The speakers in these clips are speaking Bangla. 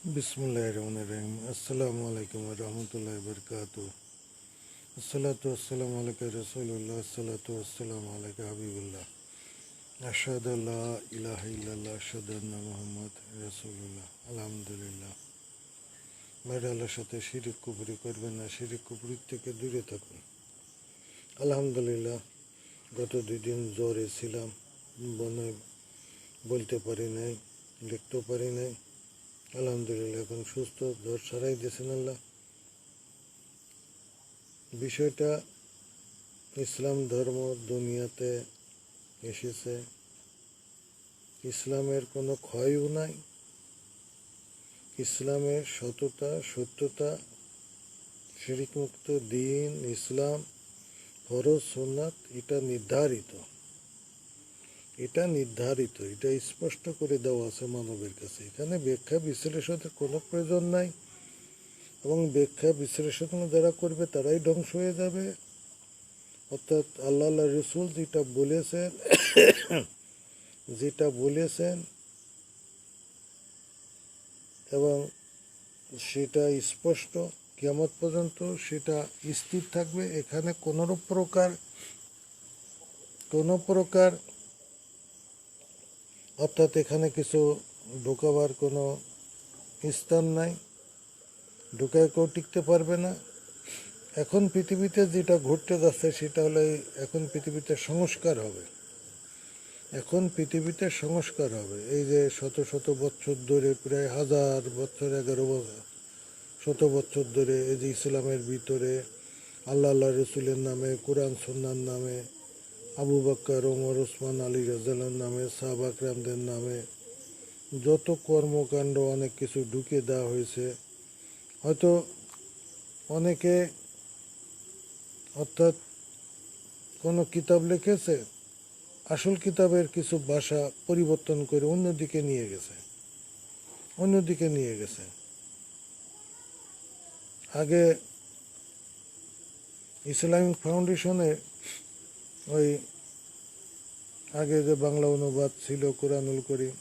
बिस्मिल्लाहिर्रहमानिर्रहीम। अस्सलामु अलैकुम व रहमतुल्लाहि व बरकातुहू। अस्सलातु वस्सलामु अलैका रसूलुल्लाह, अस्सलातु वस्सलामु अलैका हबीबुल्लाह। अशहदु अल्ला इलाहा इल्लल्लाह, अशहदु अन्ना मुহাম্মদ রাসূলুল্লাহ। আলহামদুলিল্লাহ। ভাইরা, আল্লাহর সাথে শিরিক কুফরি করবেন না, শিরিক কুফরির থেকে দূরে থাকুন। আলহামদুলিল্লাহ, গত 2 দিন জ্বরে ছিলাম, বনে বলতে পারি নাই, লিখতেও পারি নাই। আলহামদুলিল্লাহ, এখন সুস্থ, জ্বর সারাই দিয়েছেন আল্লাহ। বিষয়টা, ইসলাম ধর্ম দুনিয়াতে এসেছে, ইসলামের কোনো ক্ষয়ও নাই। ইসলামের সততা, সত্যতা, শিরকমুক্ত দিন ইসলাম, ফরজ সুন্নাত, এটা নির্ধারিত, এটা স্পষ্ট করে দেওয়া আছে মানবের কাছে। এখানে ব্যাখ্যা বিশ্লেষণের কোনো প্রয়োজন নাই, এবং ব্যাখ্যা বিশ্লেষণ যারা করবে তারাই ধ্বংস হয়ে যাবে। অর্থাৎ আল্লাহ রসুল যেটা বলেছেন এবং সেটা স্পষ্ট, কিয়ামত পর্যন্ত সেটা স্থির থাকবে। এখানে কোনো প্রকার অর্থাৎ এখানে কিছু ঢোকাবার কোনো স্থান নাই, ঢুকায় কেউ টিকতে পারবে না। এখন পৃথিবীতে যেটা ঘটতে যাচ্ছে সেটা হলো, এখন পৃথিবীতে সংস্কার হবে। এই যে শত শত বছর ধরে, প্রায় 1000 বছর, 1100 বছর ধরে এই যে ইসলামের ভিতরে আল্লাহ রসুলের নামে, কোরআন সুন্নাহর নামে, আবু বকর, ওমর, ওসমান, আলী রাদিয়াল্লাহু আনহুর নামে, সাহাবা কিরামদের নামে যত কর্মকাণ্ড, অনেক কিছু ঢুকিয়ে দেওয়া হয়েছে। হয়তো অনেকে অর্থাৎ কোনো কিতাব লিখেছে, আসল কিতাবের কিছু ভাষা পরিবর্তন করে অন্যদিকে নিয়ে গেছে। আগে ইসলামিক ফাউন্ডেশনে আগে যে বাংলা অনুবাদ ছিল কোরআনুল করিম,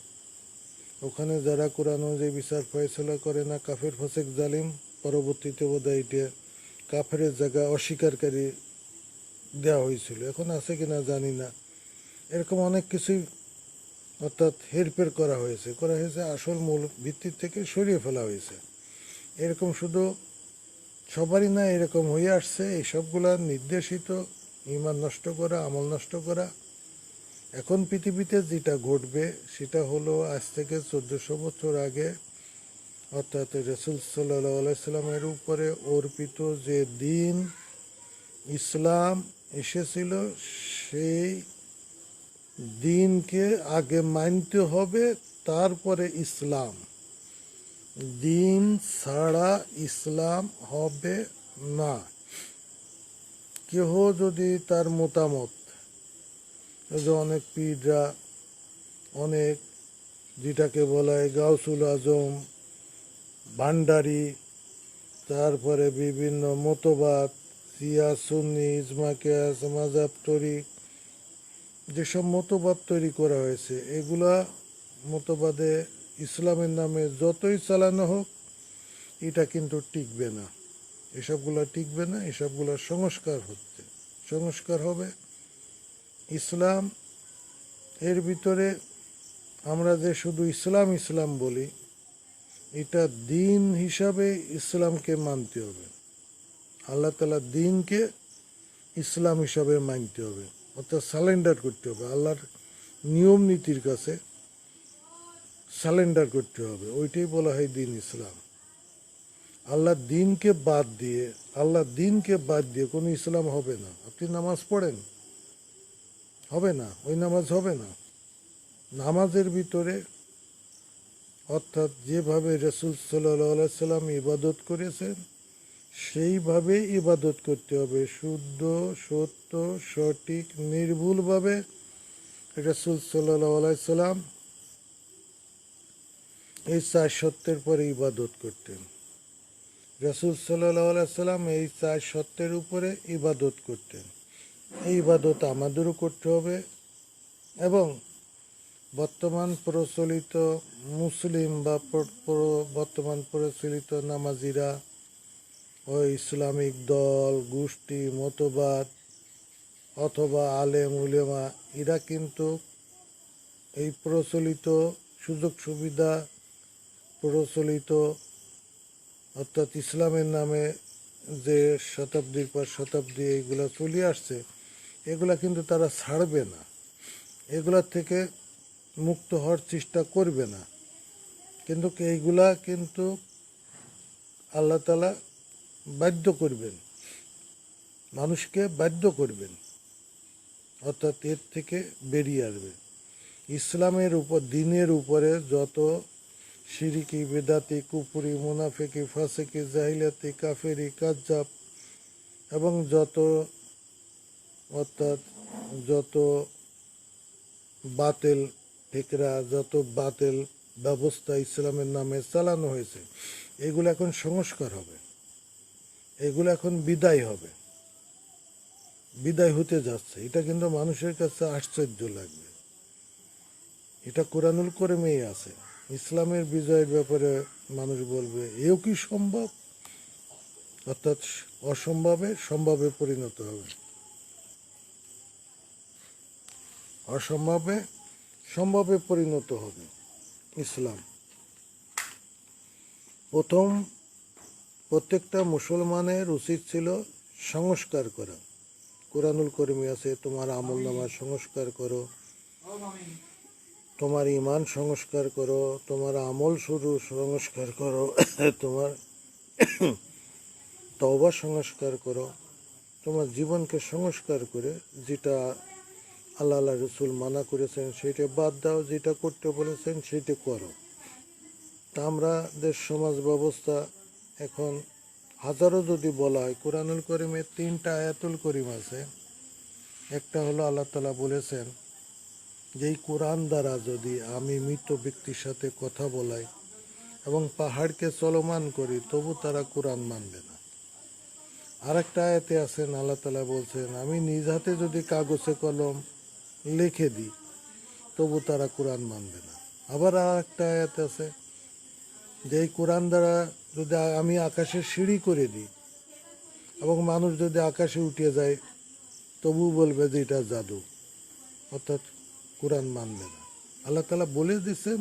ওখানে যারা কোরআন অনুযায়ী বিচার ফয়সালা করে না, কাফের, ফাসেক, জালিম, পরবর্তীতে বোধহয় এটা কাফের জায়গা অস্বীকারী দেওয়া হয়েছিল। এখন আছে কিনা জানি না। এরকম অনেক কিছুই অর্থাৎ হেরফের করা হয়েছে, আসল মূল ভিত্তির থেকে সরিয়ে ফেলা হয়েছে। এরকম শুধু সবারই না, এরকম হয়ে আসছে। এই সবগুলা নির্দেশিত, ঈমান নষ্ট করা, আমল নষ্ট করা। এখন পৃথিবীতে যেটা ঘটবে সেটা হলো, আজ থেকে 1400 বছর আগে অর্থাৎ রাসূল সাল্লাল্লাহু আলাইহি সাল্লামের উপরে অর্পিত যে দিন ইসলাম এসেছিল, সেই দিনকে আগে মানতে হবে, তারপরে ইসলাম। দিন ছাড়া ইসলাম হবে না। কেহ যদি তার মতামত, অনেক পীররা, অনেক যেটাকে বলা হয় গাউসুল আজম, ভান্ডারি, তারপরে বিভিন্ন মতবাদ, শিয়া, সুন্নি, ইজমা, কিয়াস, মাযহাব, তরিক, যেসব মতবাদ তৈরি করা হয়েছে, এগুলা মতবাদে ইসলামের নামে যতই চালানো হোক, এটা কিন্তু টিকবে না। এসবগুলা সংস্কার হবে। ইসলাম এর ভিতরে আমরা যে শুধু ইসলাম বলি, এটা দিন হিসাবে ইসলামকে মানতে হবে। আল্লাহ তাআলা দিনকে ইসলাম হিসাবে মানতে হবে, অর্থাৎ সারেন্ডার করতে হবে। আল্লাহর নিয়ম নীতির কাছে সারেন্ডার করতে হবে। ওইটাই বলা হয় দিন ইসলাম। আল্লাহর দিনকে বাদ দিয়ে কোনো ইসলাম হবে না। আপনি নামাজ পড়েন, হবে না, ওই নামাজ হবে না। নামাজের ভিতরে অর্থাৎ যেভাবে রাসূল সাল্লাল্লাহু আলাইহি সাল্লাম ইবাদত করেছেন, সেইভাবে ইবাদত করতে হবে। শুদ্ধ, সত্য, সঠিক, নির্ভুলভাবে রাসূল সাল্লাল্লাহু আলাইহি সাল্লাম এই 4 সত্যের পরে ইবাদত করতেন। রাসূল সাল্লাল্লাহু আলাইহি সাল্লাম এই 4 সত্যের উপরে ইবাদত করতেন। এই ইবাদত আমাদেরও করতে হবে, এবং বর্তমান প্রচলিত মুসলিম বা বর্তমান প্রচলিত নামাজিরা ও ইসলামিক দল গোষ্ঠী মতবাদ অথবা আলেম উলেমা এরা কিন্তু এই প্রচলিত সুযোগ সুবিধা প্রচলিত অর্থাৎ ইসলামের নামে যে শতাব্দীর পর শতাব্দী এইগুলা চলে আসছে এগুলা কিন্তু তারা ছাড়বে না, এগুলার থেকে মুক্ত হওয়ার চেষ্টা করবে না। কিন্তু এইগুলা কিন্তু আল্লাহ তাআলা বাধ্য করবেন, মানুষকে বাধ্য করবেন, অর্থাৎ এর থেকে বেরিয়ে আসবে। ইসলামের উপর দিনের উপরে যত শিরিকি বেদাতি কুফরি মুনাফিকি ফাসিকি জাহিলাতি কাফেরি কাজ্জাব এবং যত অর্থাৎ যত বাতিল ফিকরা যত বাতিল ব্যবস্থা ইসলামের নামে চালানো হয়েছে এগুলো এখন সংস্কার হবে, এগুলো এখন বিদায় হবে, বিদায় হতে যাচ্ছে। এটা কিন্তু মানুষের কাছে আশ্চর্য লাগবে। এটা কোরআনুল কারীমেই আছে। ইসলামের বিজয়ের ব্যাপারে মানুষ বলবে এও কি সম্ভব, অর্থাৎ অসম্ভবে সম্ভবে পরিণত হবে, অসম্ভবে সম্ভবে পরিণত হবে ইসলাম। প্রত্যেকটা মুসলমানের উচিত ছিল সংস্কার করা। কোরআনুল কারীমে আছে তোমার আমল নামা সংস্কার করো, তোমার ঈমান সংস্কার করো, তোমার আমল শুরু সংস্কার করো, তোমার তওবা সংস্কার করো, তোমার জীবনকে সংস্কার করে যেটা আল্লাহ রসুল মানা করেছেন সেটা বাদ দাও, যেটা করতে বলেছেন সেটা করো। তা আমরা দেশ সমাজ ব্যবস্থা এখন হাজারো যদি বলা হয়, কোরআনুল কারীমে 3টা আয়াতুল কারীম আছে। একটা হলো আল্লাহ তাআলা বলেছেন যে এই কোরআন দ্বারা যদি আমি মৃত ব্যক্তির সাথে কথা বলাই এবং পাহাড়কে চলমান করি তবু তারা কোরআন মানবে না। আরেকটা আয়াতে আছেন আল্লাহ তাআলা বলছেন আমি নিজ হাতে যদি কাগজে কলম লিখে দিই তবু তারা কোরআন মানবে না। আবার আরেকটা আয়াত আছে যে এই কোরআন দ্বারা যদি আমি আকাশে সিঁড়ি করে দিই এবং মানুষ যদি আকাশে উঠে যায় তবু বলবে যে এটা জাদু, অর্থাৎ কোরআন মানবে না। আল্লাহ তাআলা বলে দিয়েছেন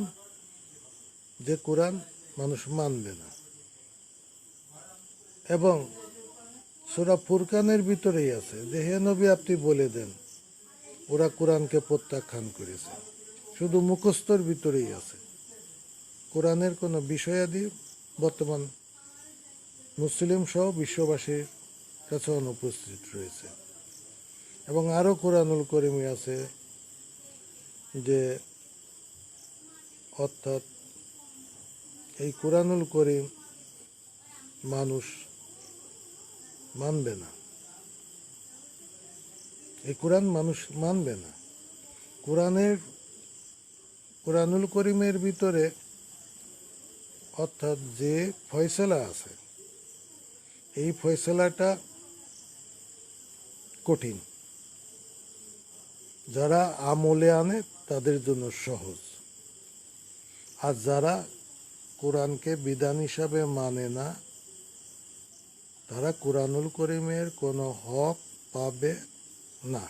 যে কোরআন মানুষ মানবে না। এবং সূরা ফুরকানের ভিতরেই আছে যে হে নবী আপনি বলে দেন ওরা কোরআনকে প্রত্যাখ্যান করেছে, শুধু মুখস্থর ভিতরেই আছে। কোরআনের কোনো বিষয়াদি বর্তমান মুসলিম সহ বিশ্ববাসীর কাছে অনুপস্থিত রয়েছে। এবং আরও কোরআনুল কারীমে আছে যে অর্থাৎ এই কোরআনুল কারীম মানুষ মানবে না, এই কোরআন মানুষ মানবে না। কোরআনুল কারীমের ভিতরে অর্থাৎ যে ফয়সালা আছে এই ফয়সালাটা কঠিন, যারা আমলে আনে তাদের জন্য সহজ, আর যারা কোরআনকে বিধান হিসাবে মানে না তারা কোরআনুল কারীমের কোনো হক পাবে না,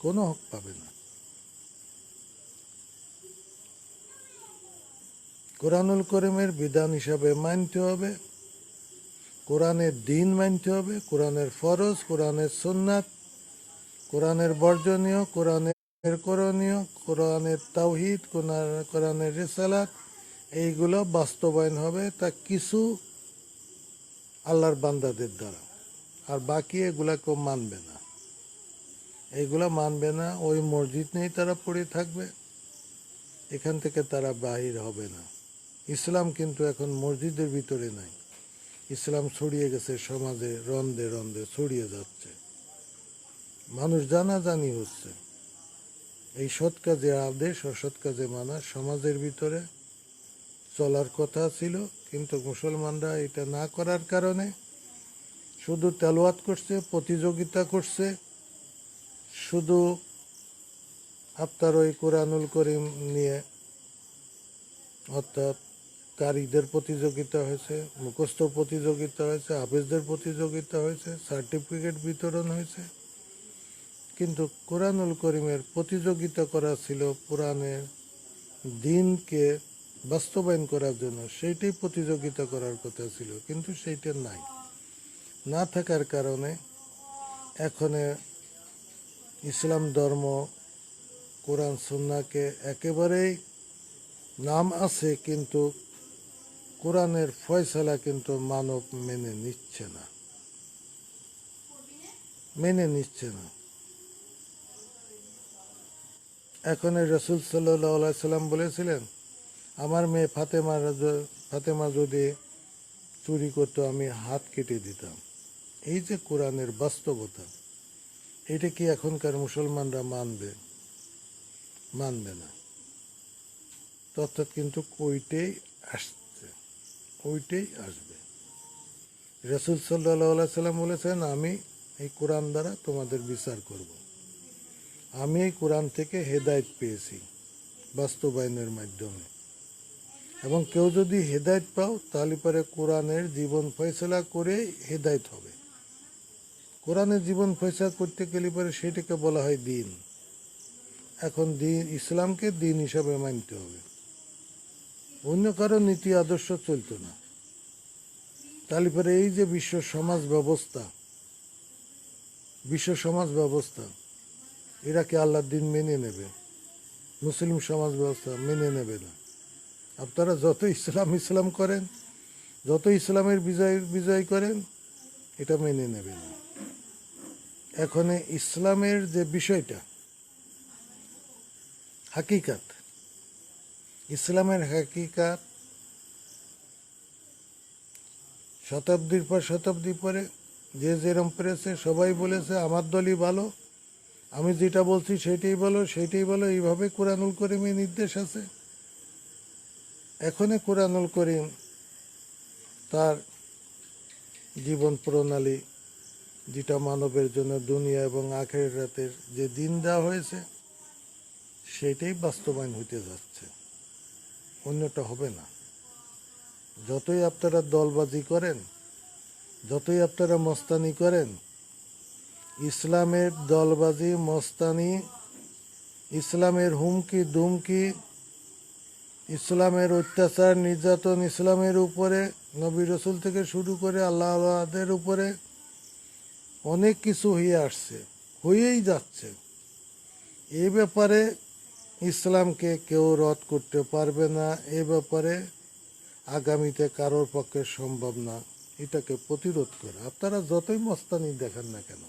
কোনো হক পাবে না। কোরআনুল কারীমের বিধান হিসাবে মানতে হবে, কোরআনের দিন মানতে হবে, কোরআনের ফরজ, কোরআনের সুন্নাত, কোরআনের বর্জনীয়, কোরআনের করণীয়, কোরআনের তাওহীদ, কোরআনের রিসালাত এইগুলো বাস্তবায়ন হবে তা কিছু আল্লাহর বান্দাদের দ্বারা, আর বাকি এগুলা কেউ মানবে না। এইগুলা মানবে না, ওই মসজিদ নিয়েই তারা পড়ে থাকবে, এখান থেকে তারা বাহির হবে না। ইসলাম কিন্তু এখন মসজিদের ভিতরে নাই, ইসলাম ছড়িয়ে গেছে সমাজে, রন্ধে রন্ধে ছড়িয়ে যাচ্ছে, মানুষ জানাজানি হচ্ছে। এই সৎ কাজে আদেশ অসৎ কাজে মানা সমাজের ভিতরে চলার কথা ছিল, কিন্তু মুসলমানরা এটা না করার কারণে শুধু তেলাওয়াত করছে, প্রতিযোগিতা করছে, শুধু আপনার ওই কোরআনুল করিম নিয়ে অর্থাৎ কারীদের প্রতিযোগিতা হয়েছে, মুখস্থ প্রতিযোগিতা হয়েছে, হাফেজদের প্রতিযোগিতা হয়েছে, সার্টিফিকেট বিতরণ হয়েছে, কিন্তু কোরআনুল করিমের প্রতিযোগিতা করা ছিল কোরআনের দিনকে বাস্তবায়ন করার জন্য, সেইটাই প্রতিযোগিতা করার কথা ছিল, কিন্তু সেইটা নাই। না থাকার কারণে এখন ইসলাম ধর্ম কোরআন সুন্নাহকে একেবারেই নাম আছে, কিন্তু কোরআনের ফয়সালা কিন্তু মানব মেনে নিচ্ছে না, মেনে নিচ্ছে না। এখন রসুল সাল্লাহ সাল্লাম বলেছিলেন, আমার মেয়ে ফাতেমা যদি চুরি করতো আমি হাত কেটে দিতাম। এই যে কোরআনের বাস্তবতা, এটা কি এখনকার মুসলমানরা মানবে? মানবে না। অর্থাৎ কিন্তু ওইটাই আসছে, ওইটাই আসবে। রসুল সাল্লাহ সাল্লাম বলেছেন, আমি এই কোরআন দ্বারা তোমাদের বিচার করব। আমি এই কোরআন থেকে হেদায়েত পেয়েছি বাস্তবায়নের মাধ্যমে, এবং কেউ যদি হেদায়েত পাও তাহলে পরে কোরআনের জীবন ফয়সলা করে হেদায়েত হবে। কোরআনের জীবন ফয়সলা করতে গেলে পরে সেটাকে বলা হয় দিন। এখন দিন, ইসলামকে দিন হিসাবে মানতে হবে, অন্য কারো নীতি আদর্শ চলতো না। তাহলে পরে এই যে বিশ্ব সমাজ ব্যবস্থা এরা কি আল্লাহর দিন মেনে নেবে? মুসলিম সমাজ ব্যবস্থা মেনে নেবে না। আপনারা যত ইসলাম করেন, যত ইসলামের বিজয় করেন, এটা মেনে নেবে না। এখন ইসলামের যে বিষয়টা হাকিকাত, ইসলামের হাকিকাত শতাব্দীর পর শতাব্দী পরে যে যেরম পেরেছে সবাই বলেছে আমার দলই ভালো, আমি যেটা বলছি সেটাই বলো, এইভাবে কোরআনুল করিমে নির্দেশ আছে। এখন কোরআনুল করিম তার জীবন প্রণালী, যেটা মানবের জন্য দুনিয়া এবং আখিরাতের যে দিন দেওয়া হয়েছে, সেটাই বাস্তবায়ন হতে যাচ্ছে, অন্যটা হবে না। যতই আপনারা দলবাজি করেন, যতই আপনারা মস্তানি করেন, ইসলামের দলবাজি মস্তানি, ইসলামের হুমকি দুমকি, ইসলামের অত্যাচার নির্যাতন ইসলামের উপরে, নবী রসুল থেকে শুরু করে আল্লাহদের উপরে অনেক কিছু হয়ে আসছে, হয়েই যাচ্ছে। এই ব্যাপারে ইসলামকে কেউ রদ করতে পারবে না, এ ব্যাপারে আগামীতে কারোর পক্ষে সম্ভব না এটাকে প্রতিরোধ করা। আপনারা যতই মস্তানি দেখান না কেন,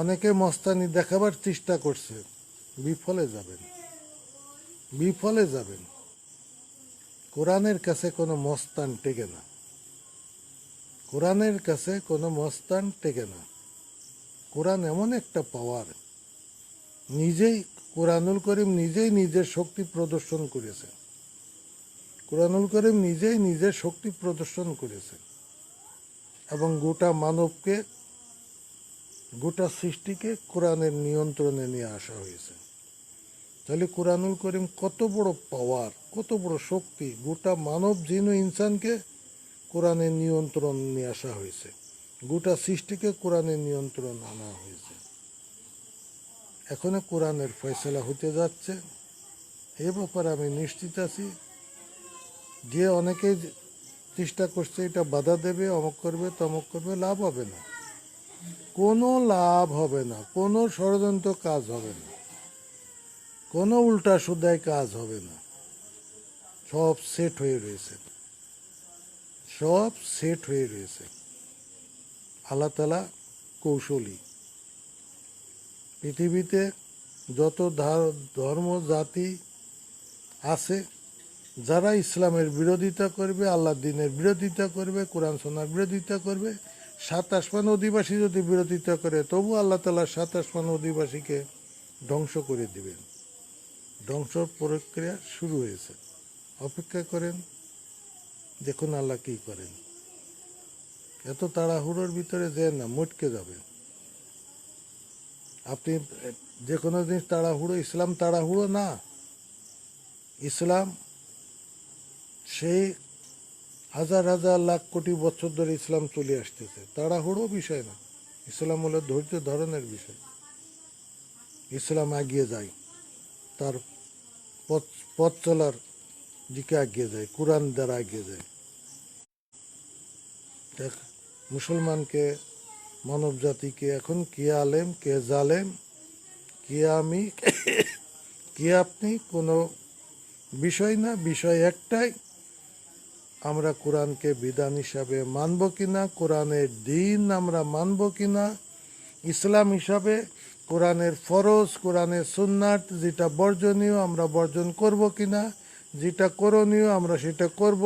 অনেকে মস্তানি দেখাবার চেষ্টা করছে, বিফলে যাবেন। কোরআনের কাছে কোনো মস্তান টেকে না, কোরআনের কাছে কোনো মস্তান টেকে না। কোরআন এমন একটা পাওয়ার, কোরআনুল করিম নিজেই নিজের শক্তি প্রদর্শন করেছে। কোরআনুল করিম নিজেই নিজের শক্তি প্রদর্শন করেছে, এবং গোটা মানবকে, গোটা সৃষ্টিকে কোরআনের নিয়ন্ত্রণে নিয়ে আসা হয়েছে। তাহলে কোরআনুল করিম কত বড় পাওয়ার, কত বড় শক্তি! গোটা মানব জিন ইনসানকে কোরআনের নিয়ন্ত্রণ নিয়ে আসা হয়েছে, গোটা সৃষ্টিকে কোরআনের নিয়ন্ত্রণ আনা হয়েছে। এখনো কোরআনের ফয়সালা হতে যাচ্ছে, এ ব্যাপারে আমি নিশ্চিত আছি। যে অনেকে চেষ্টা করছে এটা বাধা দেবে, অমুক করবে তমুক করবে, লাভ হবে না, কোনো লাভ হবে না, কোনো ষড়যন্ত্র কাজ হবে না, কোনো উল্টা সুদায় কাজ হবে না। সব সেট হয়ে রয়েছে। আল্লাহ তাআলা কৌশলী। পৃথিবীতে যত ধর্ম জাতি আছে, যারা ইসলামের বিরোধিতা করবে, আল্লাহর দ্বীনের বিরোধিতা করবে, কোরআন সুন্নাহর বিরোধিতা করবে, 7 আসমান অধিবাসী যদি বিরোধিতা করে, তবু আল্লাহ তাআলা 7 আসমান অধিবাসীকে ধ্বংস করে দিবেন। ধ্বংস প্রক্রিয়া শুরু হয়েছে, অপেক্ষা করেন, দেখুন আল্লাহ কি করেন। এত তাড়াহুড়োর ভিতরে যেন না, মটকে যাবে। আপনি যে কোনো জিনিস তাড়াহুড়ো, ইসলাম তাড়াহুড়ো না। ইসলাম সেই হাজার হাজার লাখ কোটি বছর ধরে ইসলাম চলে আসতেছে, তাড়াহুড়ো বিষয় না। ইসলাম হলো ধৈর্য ধরনের বিষয়। ইসলাম এগিয়ে যায়, তার পথ পথ চলার দিকে এগিয়ে যায়, কোরআন দ্বারা এগিয়ে যায়। দেখ, মুসলমানকে, মানব জাতিকে এখন কে আলেম কে জালেম, কে আমি কে আপনি কোনো বিষয় না। বিষয় একটাই, আমরা কোরআনকে বিধান হিসাবে মানব কিনা, কোরআনের দিন আমরা মানব কিনা, ইসলাম হিসাবে কোরআনের ফরজ, কোরআনের সুন্নাত যেটা বর্জনীয় আমরা বর্জন করব কিনা, যেটা করণীয় আমরা সেটা করব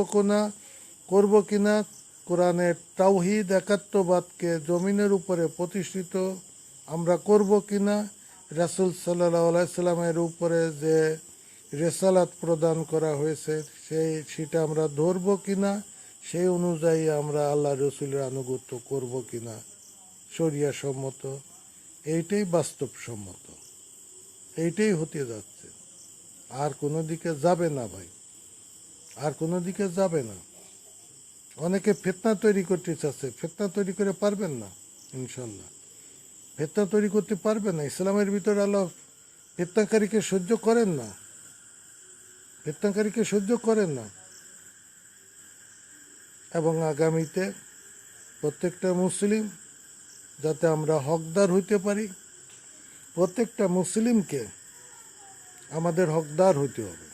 কিনা, কোরআনের তাওহীদ একাত্মবাদকে জমিনের উপরে প্রতিষ্ঠিত আমরা করব কিনা, রাসূল সাল্লাল্লাহু আলাইহি সাল্লামের উপরে যে রেসালাত প্রদান করা হয়েছে সেটা আমরা ধরব কিনা, সেই অনুযায়ী আমরা আল্লাহ রসুলের আনুগত্য করব কিনা, শরিয়া সম্মত, এইটাই বাস্তবসম্মত, এইটাই হতে যাচ্ছে। আর কোনো দিকে যাবে না ভাই, আর কোনো দিকে যাবে না। অনেকে ফিতনা তৈরি করতে চাচ্ছে, ফিতনা তৈরি করে পারবেন না ইনশাল্লাহ। ফিতনা তৈরি করতে পারবেন না। ইসলামের ভিতরে আল্লাহ ফিতনাকারীকে সহ্য করেন না, ফিতনাকারীকে সহ্য করেন না। এবং আগামীতে প্রত্যেকটা মুসলিম যাতে আমরা হকদার হইতে পারি, প্রত্যেকটা মুসলিমকে আমাদের হকদার হইতে হবে,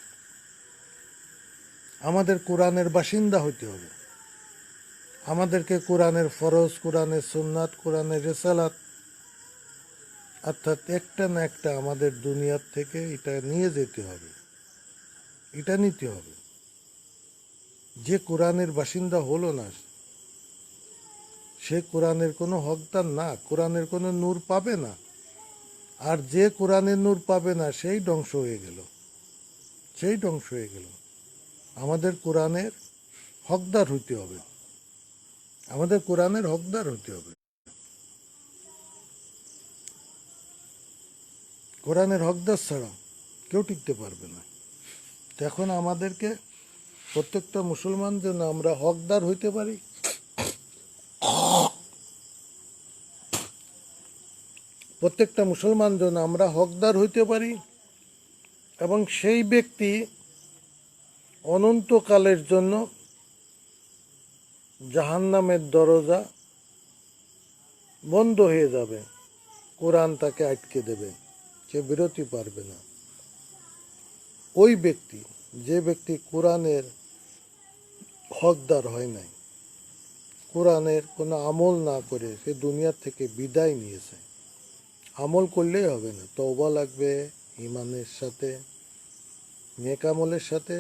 আমাদের কোরআনের বাসিন্দা হইতে হবে, আমাদেরকে কোরআনের ফরজ, কোরআনের সুন্নাত, কোরআনের রেসালাত, অর্থাৎ একটা না একটা আমাদের দুনিয়ার থেকে এটা নিয়ে যেতে হবে, এটা নিতে হবে। যে কোরআনের বাসিন্দা হলো না সে কোরআনের কোনো হকদার না, কোরআনের কোনো নূর পাবে না। আর যে কোরআনের নূর পাবে না সেই ধ্বংস হয়ে গেল, সেই ধ্বংস হয়ে গেল। আমাদের কোরআনের হকদার হইতে হবে, আমাদের কোরআনের হকদার হইতে হবে। কোরআনের হকদার ছাড়া কেউ টিকতে পারবে না। এখন আমাদেরকে প্রত্যেকটা মুসলমান যেন আমরা হকদার হইতে পারি, প্রত্যেকটা মুসলমান যেন আমরা হকদার হইতে পারি, এবং সেই ব্যক্তি অনন্তকালের জন্য জাহান্নামের দরজা বন্ধ হয়ে যাবে, কোরআন তাকে আটকে দেবে, সে বিরতি পারবে না। ওই ব্যক্তি, যে ব্যক্তি কোরআনের হকদার হয় নাই, কোরআনের কোনো আমল না করে সে দুনিয়ার থেকে বিদায় নিয়েছে। আমল করলেই হবে না, তওবা লাগবে, ইমানের সাথে, নেক আমলের সাথে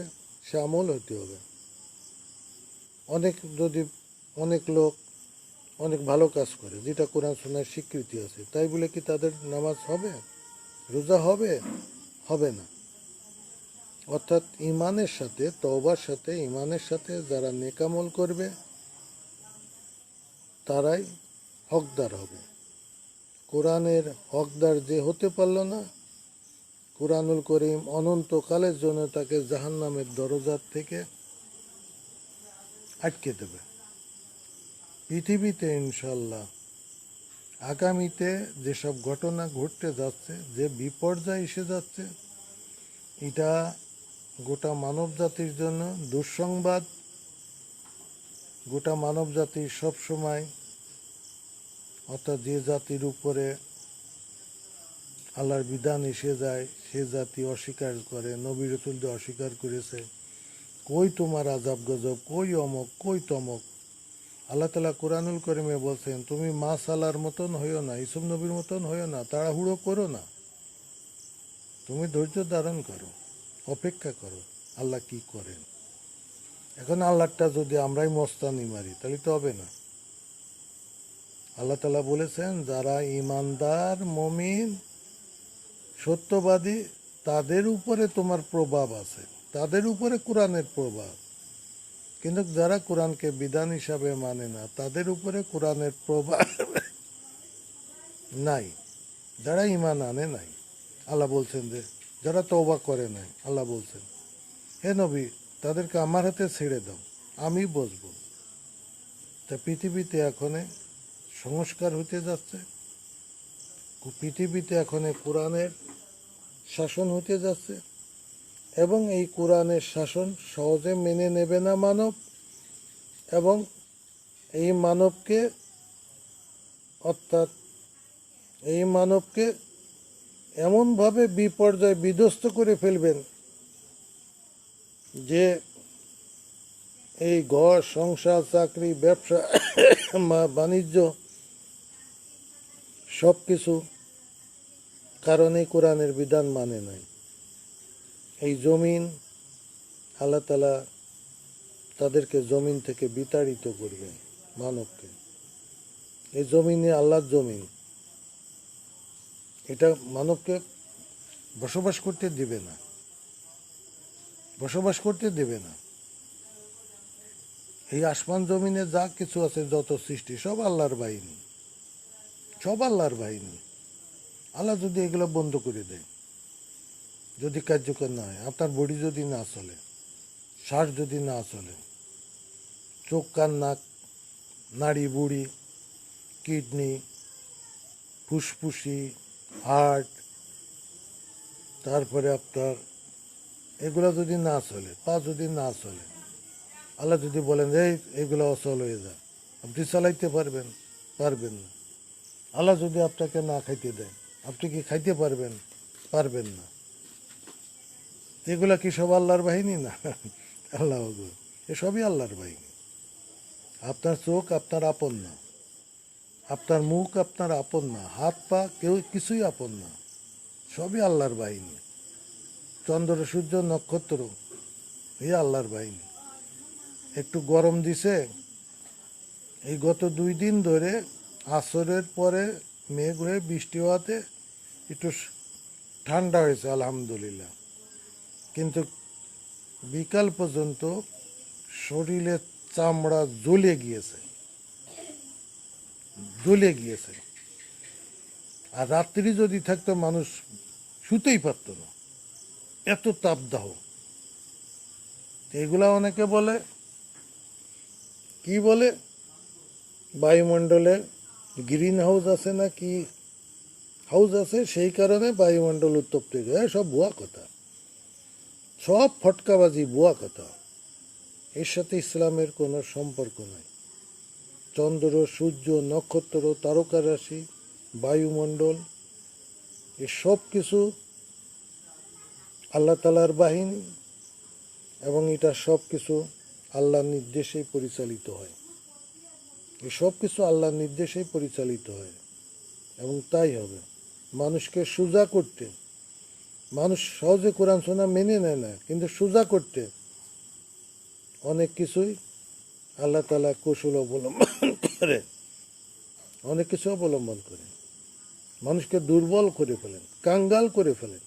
সে আমল হতে হবে। অনেক লোক অনেক ভালো কাজ করে, যেটা কোরআন সুন্নাহর স্বীকৃতি আছে, তাই বলে কি তাদের নামাজ হবে, রোজা হবে? হবে না। অর্থাৎ ইমানের সাথে, তওবার সাথে, ইমানের সাথে যারা নেক আমল করবে তারাই হকদার হবে। কোরআনের হকদার যে হতে পারল না, কোরআনুল করিম অনন্তকালের জন্য তাকে জাহান্নামের দরজার থেকে আটকে দেবে। পৃথিবীতে ইনশাল্লাহ আগামীতে যেসব ঘটনা ঘটতে যাচ্ছে, যে বিপর্যয় এসে যাচ্ছে, এটা গোটা মানব জাতির জন্য দুঃসংবাদ। গোটা মানব জাতি সবসময়, অর্থাৎ যে জাতির উপরে আল্লাহর বিধান এসে যায় সে জাতি অস্বীকার করে, নবী রাসূলদের অস্বীকার করেছে। কই তোমার আযাব গজব, কই অমক, কই তমক। আল্লাহ তাআলা কোরআনুল কারীমে বলছেন, তুমি মা সালার মতন হইও না, ইসুফ নবীর মতন হইও না, তাড়াহুড়ো করো না, তুমি ধৈর্য ধারণ করো, অপেক্ষা করো আল্লাহ কি করেন। এখন আল্লাহটা যদি আমরাই মস্তানি মারি তাহলে তো হবে না। আল্লাহ তাআলা বলেছেন, যারা ইমানদার, মুমিন, সত্যবাদী, তাদের উপরে তোমার প্রভাব আছে, তাদের উপরে কোরআনের প্রভাব। কিন্তু যারা কোরআনকে বিধান হিসাবে মানে না, তাদের উপরে কোরআনের প্রভাব নাই। যারা ঈমান আনে নাই, আল্লাহ বলছেন যে যারা তওবা করে নাই, আল্লাহ বলছেন হে নবী তাদেরকে আমার হাতে ছেড়ে দাও, আমি বসবো। তা পৃথিবীতে এখন সংস্কার হতে যাচ্ছে, পৃথিবীতে এখন কোরআনের শাসন হতে যাচ্ছে, এবং এই কোরআনের শাসন সহজে মেনে নেবে না মানব, এবং এই মানবকে অর্থাৎ এই মানবকে এমনভাবে বিপর্যয় বিধ্বস্ত করে ফেলবেন যে এই ঘর সংসার চাকরি ব্যবসা বাণিজ্য সব কিছু কারণে কোরআনের বিধান মানে নাই। এই জমিন আল্লাহ তাআলা তাদেরকে জমিন থেকে বিতাড়িত করবে মানবকে। এই জমিনে আল্লাহর জমিন, এটা মানবকে বসবাস করতে দিবে না, বসবাস করতে দেবে না। এই আসমান জমিনে যা কিছু আছে, যত সৃষ্টি, সব আল্লাহর বাহিনী, সব আল্লাহর বাহিনী। আল্লাহ যদি এগুলো বন্ধ করে দেয়, যদি কার্যকর না হয়, আপনার বডি যদি না চলে, শ্বাস যদি না চলে, চোখ কান নাক নাড়ি বুড়ি কিডনি ফুসফুসি হার্ট, তারপরে আপনার এগুলো যদি না চলে, পা যদি না চলে, আল্লাহ যদি বলেন এই এগুলো অচল হয়ে যায়, আপনি চালাইতে পারবেন? পারবেন না। আল্লাহ যদি আপনাকে না খাইতে দেয়, আপনি কি খাইতে পারবেন? পারবেন না। এগুলা কি সব আল্লাহর বাহিনী না? আল্লাহ এসবই আল্লাহর বাহিনী। আপনার চোখ আপনার আপন না, আপনার মুখ আপনার আপন না, হাত পা কেউ কিছুই আপন না, সবই আল্লাহর বাহিনী। চন্দ্র সূর্য নক্ষত্র এই আল্লাহর বাহিনী। একটু গরম দিছে, এই গত 2 দিন ধরে আসরের পরে মেঘ হয়ে বৃষ্টি হওয়াতে একটু ঠান্ডা হয়েছে আলহামদুলিল্লাহ, কিন্তু বিকাল পর্যন্ত শরীরের চামড়া জ্বলে গিয়েছে, জ্বলে গিয়েছে। আর রাত্রি যদি থাকতো মানুষ শুতেই পারত না, এত তাপদাহ। এগুলা অনেকে বলে, কি বলে, বায়ুমণ্ডলে গ্রিন হাউস আছে না কি হাউস আছে, সেই কারণে বায়ুমণ্ডল উত্তপ্ত হয়ে যায়। সব ভুয়া কথা, সব ফটকাবাজি, ভুয়া কথা। এর সাথে ইসলামের কোনো সম্পর্ক নাই। চন্দ্র সূর্য নক্ষত্র তারকা রাশি বায়ুমণ্ডল এ সব কিছু আল্লাহ তাআলার বাহিনী, এবং এটা সব কিছু আল্লাহর নির্দেশেই পরিচালিত হয়। এই সব কিছু আল্লাহর নির্দেশেই পরিচালিত হয়, এবং তাই হবে। মানুষকে সোজা করতে, মানুষ সহজে কোরআন শোনা মেনে নেয় না, কিন্তু সোজা করতে অনেক কিছুই আল্লাহ তাআলা কৌশল অবলম্বন করে, অনেক কিছু অবলম্বন করে মানুষকে দুর্বল করে ফেলেন, কাঙ্গাল করে ফেলেন।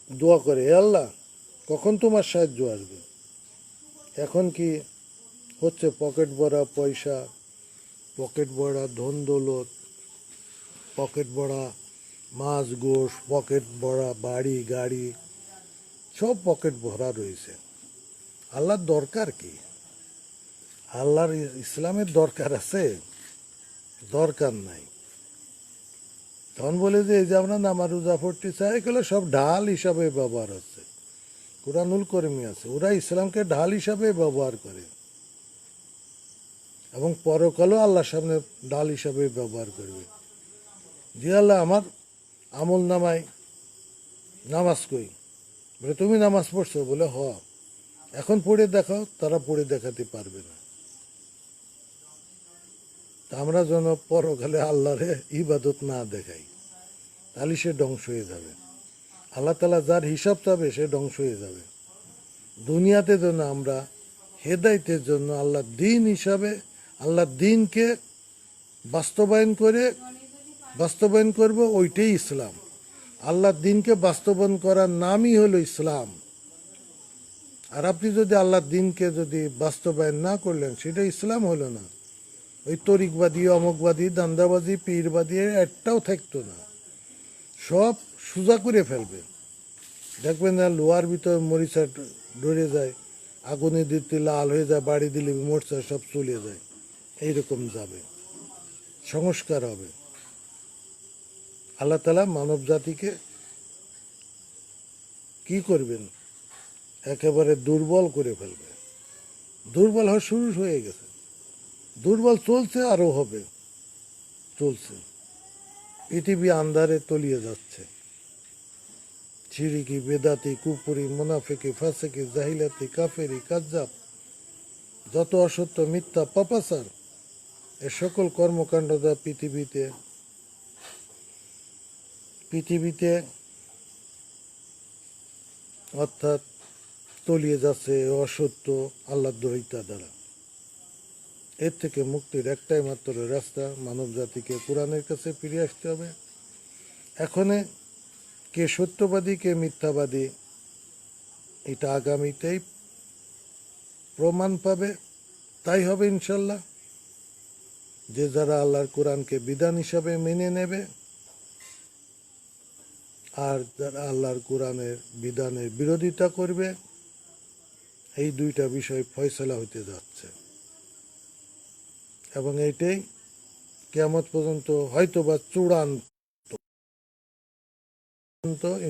দোয়া করে, হে আল্লাহ কখন তোমার সাহায্য আসবে? এখন কি হচ্ছে পকেট ভরা পয়সা, পকেট ভরা ধন দৌলত, পকেট ভরা মাছ গোশ, পকেট ভরা বাড়ি গাড়ি, সব পকেট ভরা রয়েছে। আল্লাহর দরকার কি? আল্লাহর ইসলামের দরকার আছে? দরকার নাই। তখন বলে যে এই যে আমরা নামাজ রোজা পড়তে চাই, এগুলো সব ঢাল হিসাবে ব্যবহার হচ্ছে। কুরআনুল কারীমে আছে, ওরা ইসলামকে ঢাল হিসাবে ব্যবহার করে, এবং পরকালও আল্লাহর সামনে ঢাল হিসাবে ব্যবহার করবে। যে আল্লাহ আমার আমল নামায় নামাজ কই, বলে তুমি নামাজ পড়ছো? বলে হ। এখন পড়ে দেখাও, তারা পড়ে দেখাতে পারবে না। তা আমরা যেন পরকালে আল্লাহরে ইবাদত না দেখাই, তাহলে সে ধ্বংস হয়ে যাবে। আল্লাহ তাআলা যার হিসাব চাবে সে ধ্বংস হয়ে যাবে। দুনিয়াতে যেন আমরা হেদায়েতের জন্য আল্লাহ দিন হিসাবে আল্লাহ দিনকে বাস্তবায়ন করব, ওইটাই ইসলাম। আল্লাহর দিনকে বাস্তবায়ন করার নামই হলো ইসলাম। আর আপনি যদি আল্লাহর দিনকে যদি বাস্তবায়ন না করলেন, সেটা ইসলাম হলো না, ওই তরিকবাদী, অমকবাদী, দান্দাবাদী, পীরবাদী একটাও থাকতো না, সব সোজা করে ফেলবে। দেখবেন না লোহার ভিতর মরিচা ধরে যায়, আগুনে দিতে লাল হয়ে যায়, বাড়ি দিলে মরিচা সব চলে যায়, এইরকম যাবে। সংস্কার হবে। আল্লাহ তাআলা মানব জাতিকে কি করবেন, একেবারে দুর্বল করে ফেলবে। দুর্বল হওয়া শুরু হয়ে গেছে, দুর্বল চলছে, আরো হবে, চলছে। পৃথিবী আন্ধারে তলিয়ে যাচ্ছে। শিরিকি, বেদাতি, কুপুরি, মুনাফিকি, ফাসিকি, জাহিলাতি, কাফেরি, কাজ্জাব, যত অসত্য, মিথ্যা, পাপাচার, এ সকল কর্মকাণ্ড দ্বারা পৃথিবীতে অর্থাৎ তলিয়ে যাচ্ছে অসত্য, আল্লাহর দ্রোহিতা দ্বারা। এর থেকে মুক্তির একটাই মাত্র রাস্তা, মানব জাতিকে কোরআনের কাছে ফিরে আসতে হবে। এখনে কে সত্যবাদী কে মিথ্যাবাদী এটা আগামীতেই প্রমাণ পাবে। তাই হবে ইনশাল্লাহ, যে যারা আল্লাহর কোরআনকে বিধান হিসাবে মেনে নেবে আর যারা আল্লাহর কোরআনের বিধানের বিরোধিতা করবে, এই দুইটা বিষয় ফয়সালা হতে যাচ্ছে। এবং এইটাই কিয়ামত পর্যন্ত হয়তোবা চূড়ান্ত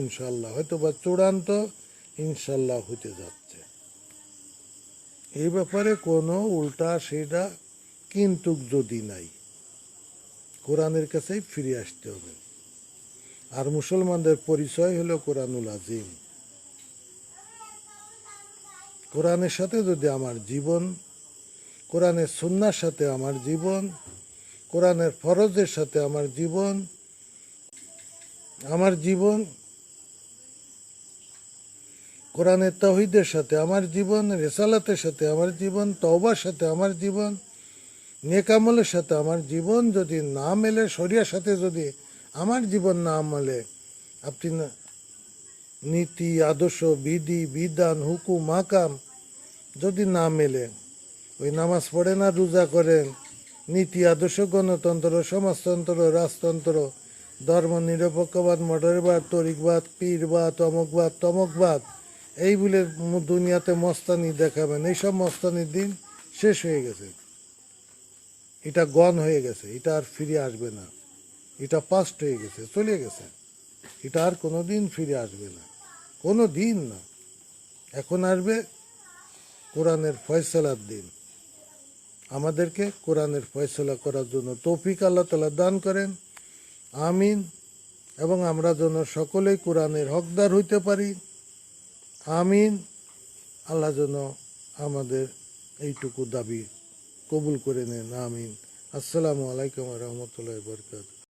ইনশাল্লাহ, হয়তোবা চূড়ান্ত ইনশাল্লাহ হতে যাচ্ছে। এই ব্যাপারে কোনো উল্টা সেটা কিন্তু যদি নাই, কোরআনের কাছেই ফিরে আসতে হবে। আর মুসলমানদের পরিচয় হলো কোরআনুল আজিম। কোরআনের সাথে যদি আমার জীবন, কোরআনের সুন্নাহর সাথে আমার জীবন, কোরআনের ফরজের সাথে আমার জীবন, কোরআনের তাওহীদের সাথে আমার জীবন, রিসালাতের সাথে আমার জীবন, তওবার সাথে আমার জীবন, নেক আমলের সাথে আমার জীবন যদি না মেলে, শরিয়ার সাথে যদি আমার জীবন না মেলে, আপনি নীতি, আদর্শ, বিধি, বিধান, হুকুম, মাকাম যদি না মেলে, ওই নামাজ পড়ে না, রোজা করেন, নীতি, আদর্শ, গণতন্ত্র, সমাজতন্ত্র, রাজতন্ত্র, ধর্ম নিরপেক্ষবাদ, মডারবাদ, তরিকবাদ, পীরবাদ, অমকবাদ, তমকবাদ, এই বলে দুনিয়াতে মস্তানি দেখাবেন। এইসব মস্তানির দিন শেষ হয়ে গেছে, এটা গন হয়ে গেছে, এটা আর ফিরে আসবে না, এটা পাস্ট হয়ে গেছে, চলে গেছে, এটা আর কোনো দিন ফিরে আসবে না, কোনো দিন না। এখন আসবে কোরআনের ফয়সালার দিন। আমাদেরকে কোরআনের ফয়সালা করার জন্য তৌফিক আল্লাহ তাআলা দান করেন, আমিন। এবং আমরা যেন সকলেই কোরআনের হকদার হইতে পারি, আমিন। আল্লাহ যেন আমাদের এইটুকু দাবি কবুল করে নেন, আমিন। আসসালামু আলাইকুম ওয়া রাহমাতুল্লাহি ওয়া বারাকাতুহু।